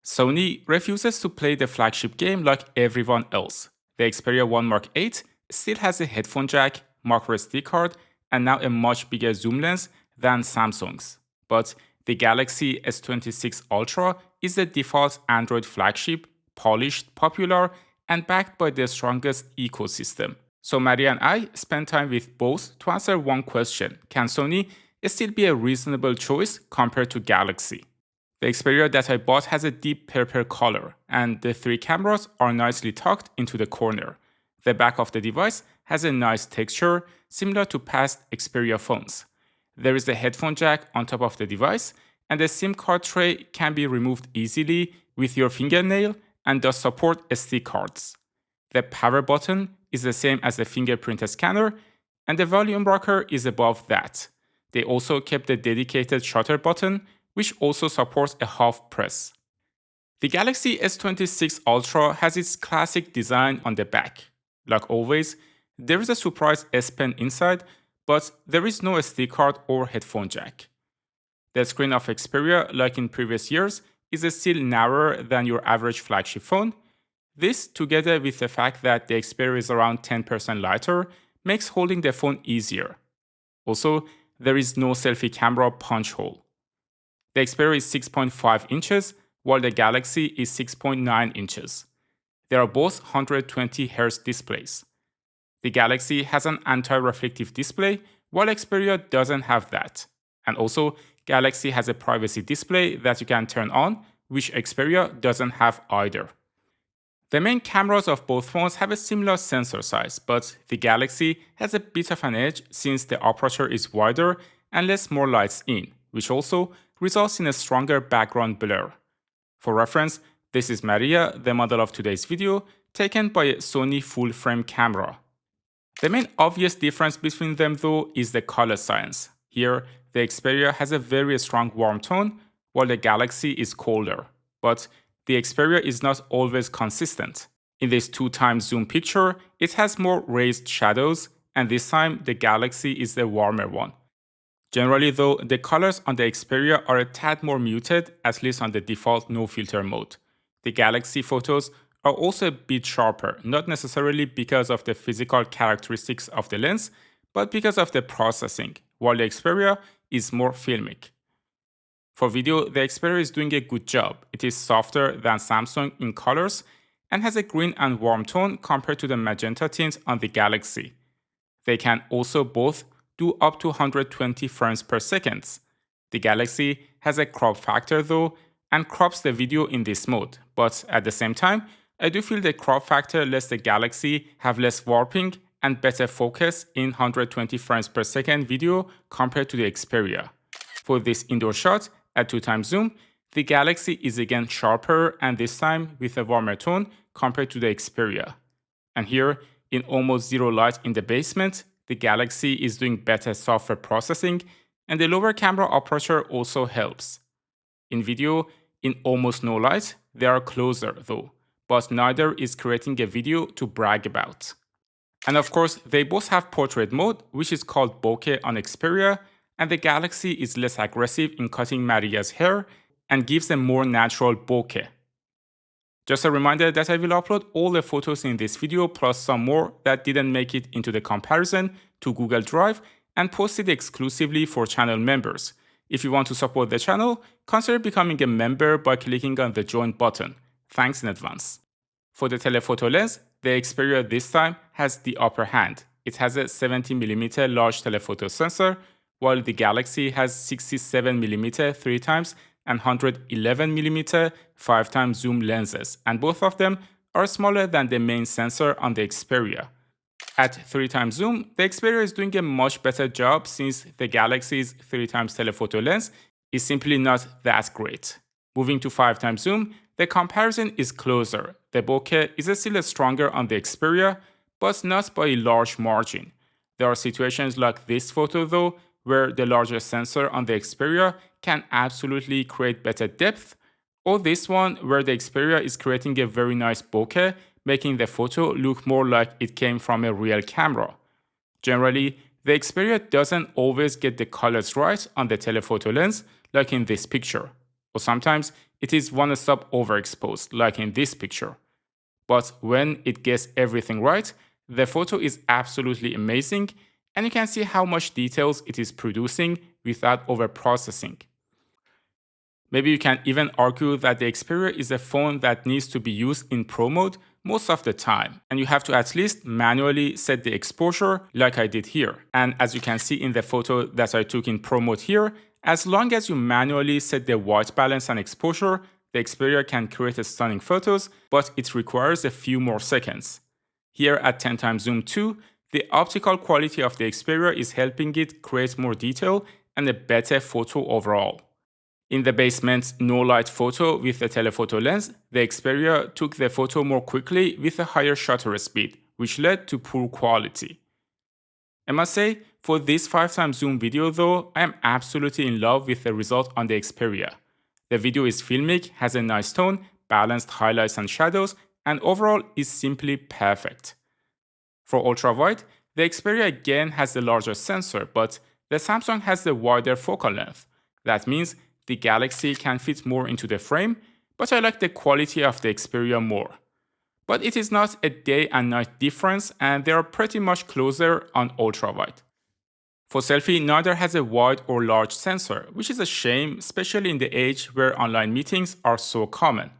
Sony refuses to play the flagship game like everyone else. The Xperia 1 Mark VIII still has a headphone jack, micro SD card, and now a much bigger zoom lens than Samsung's. But the Galaxy S26 Ultra is the default Android flagship, polished, popular, and backed by the strongest ecosystem. So Maria and I spent time with both to answer one question: can Sony still be a reasonable choice compared to Galaxy? The Xperia that I bought has a deep purple color, and the three cameras are nicely tucked into the corner. The back of the device has a nice texture, similar to past Xperia phones. There is a headphone jack on top of the device, and the SIM card tray can be removed easily with your fingernail and does support SD cards. The power button is the same as the fingerprint scanner, and the volume rocker is above that. They also kept the dedicated shutter button, which also supports a half press. The Galaxy S26 Ultra has its classic design on the back. Like always, there is a surprise S Pen inside, but there is no SD card or headphone jack. The screen of Xperia, like in previous years, is still narrower than your average flagship phone. This, together with the fact that the Xperia is around 10% lighter, makes holding the phone easier. Also, there is no selfie camera punch hole. The Xperia is 6.5 inches, while the Galaxy is 6.9 inches. They are both 120Hz displays. The Galaxy has an anti-reflective display, while Xperia doesn't have that. And also, Galaxy has a privacy display that you can turn on, which Xperia doesn't have either. The main cameras of both phones have a similar sensor size, but the Galaxy has a bit of an edge since the aperture is wider and lets more lights in, which also results in a stronger background blur. For reference, this is Maria, the model of today's video, taken by a Sony full-frame camera. The main obvious difference between them though is the color science. Here, the Xperia has a very strong warm tone, while the Galaxy is colder. But the Xperia is not always consistent. In this 2x zoom picture, it has more raised shadows, and this time the Galaxy is the warmer one. Generally though, the colors on the Xperia are a tad more muted, at least on the default no filter mode. The Galaxy photos are also a bit sharper, not necessarily because of the physical characteristics of the lens, but because of the processing, while the Xperia is more filmic. For video, the Xperia is doing a good job. It is softer than Samsung in colors and has a green and warm tone compared to the magenta tint on the Galaxy. They can also both do up to 120 frames per second. The Galaxy has a crop factor though, and crops the video in this mode, but at the same time, I do feel the crop factor lets the Galaxy have less warping and better focus in 120 frames per second video compared to the Xperia. For this indoor shot, at 2x zoom, the Galaxy is again sharper and this time with a warmer tone compared to the Xperia. And here, in almost zero light in the basement, the Galaxy is doing better software processing, and the lower camera aperture also helps. In video, in almost no light, they are closer though, but neither is creating a video to brag about. And of course, they both have portrait mode, which is called bokeh on Xperia, and the Galaxy is less aggressive in cutting Maria's hair and gives a more natural bokeh. Just a reminder that I will upload all the photos in this video plus some more that didn't make it into the comparison to Google Drive and post it exclusively for channel members. If you want to support the channel, consider becoming a member by clicking on the join button. Thanks in advance. For the telephoto lens, the Xperia this time has the upper hand. It has a 70mm large telephoto sensor, while the Galaxy has 67mm 3x and 111mm 5x zoom lenses, and both of them are smaller than the main sensor on the Xperia. At 3x zoom, the Xperia is doing a much better job since the Galaxy's 3x telephoto lens is simply not that great. Moving to 5x zoom, the comparison is closer. The bokeh is still stronger on the Xperia, but not by a large margin. There are situations like this photo though, where the larger sensor on the Xperia can absolutely create better depth, or this one where the Xperia is creating a very nice bokeh, making the photo look more like it came from a real camera. Generally, the Xperia doesn't always get the colors right on the telephoto lens, like in this picture, or sometimes it is one stop overexposed, like in this picture. But when it gets everything right, the photo is absolutely amazing, and you can see how much details it is producing without overprocessing. Maybe you can even argue that the Xperia is a phone that needs to be used in Pro mode most of the time, and you have to at least manually set the exposure like I did here. And as you can see in the photo that I took in Pro mode here, as long as you manually set the white balance and exposure, the Xperia can create stunning photos, but it requires a few more seconds. Here at 10x zoom 2, the optical quality of the Xperia is helping it create more detail and a better photo overall. In the basement no light photo with the telephoto lens, the Xperia took the photo more quickly with a higher shutter speed, which led to poor quality. I must say, for this 5x zoom video though, I am absolutely in love with the result on the Xperia. The video is filmic, has a nice tone, balanced highlights and shadows, and overall is simply perfect. For ultrawide, the Xperia again has the larger sensor, but the Samsung has the wider focal length. That means the Galaxy can fit more into the frame, but I like the quality of the Xperia more. But it is not a day and night difference, and they are pretty much closer on ultrawide. For selfie, neither has a wide or large sensor, which is a shame, especially in the age where online meetings are so common.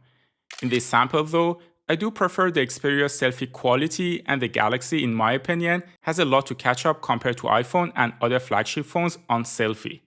In this sample though, I do prefer the Xperia selfie quality, and the Galaxy, in my opinion, has a lot to catch up compared to iPhone and other flagship phones on selfie.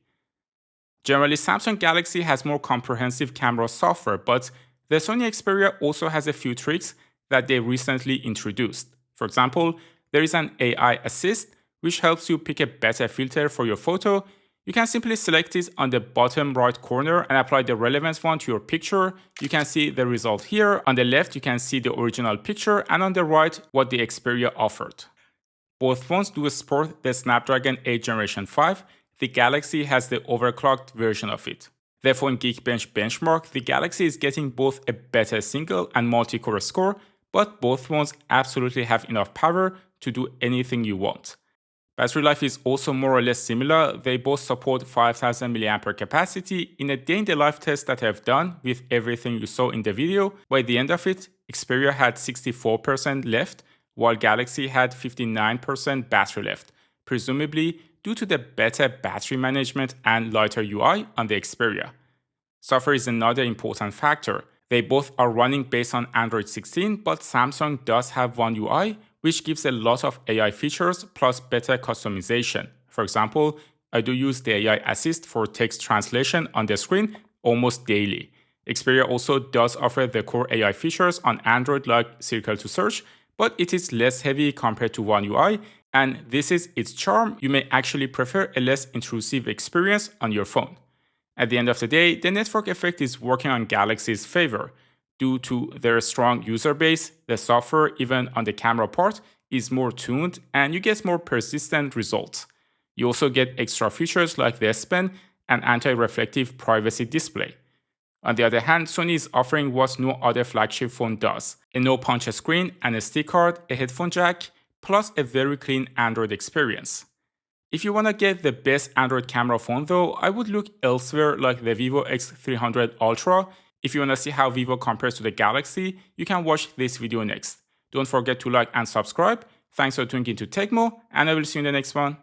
Generally, Samsung Galaxy has more comprehensive camera software, but the Sony Xperia also has a few tricks that they recently introduced. For example, there is an AI Assist, which helps you pick a better filter for your photo. You can simply select it on the bottom right corner and apply the relevant one to your picture. You can see the result here. On the left, you can see the original picture, and on the right, what the Xperia offered. Both phones do support the Snapdragon 8 Generation 5. The Galaxy has the overclocked version of it. Therefore, in Geekbench benchmark, the Galaxy is getting both a better single and multi-core score, but both phones absolutely have enough power to do anything you want. Battery life is also more or less similar. They both support 5000 mAh capacity. In a day in the life test that I've done with everything you saw in the video, by the end of it, Xperia had 64% left, while Galaxy had 59% battery left, presumably due to the better battery management and lighter UI on the Xperia. Software is another important factor. They both are running based on Android 16, but Samsung does have OneUI, which gives a lot of AI features plus better customization. For example, I do use the AI Assist for text translation on the screen almost daily. Xperia also does offer the core AI features on Android like Circle to Search, but it is less heavy compared to OneUI, and this is its charm. You may actually prefer a less intrusive experience on your phone. At the end of the day, the network effect is working on Galaxy's favor. Due to their strong user base, the software, even on the camera part, is more tuned and you get more persistent results. You also get extra features like the S Pen and anti-reflective privacy display. On the other hand, Sony is offering what no other flagship phone does: a no-punch screen, an SD card, a headphone jack, plus a very clean Android experience. If you want to get the best Android camera phone though, I would look elsewhere like the Vivo X300 Ultra. If you want to see how Vivo compares to the Galaxy, you can watch this video next. Don't forget to like and subscribe. Thanks for tuning into Tecmo, and I will see you in the next one.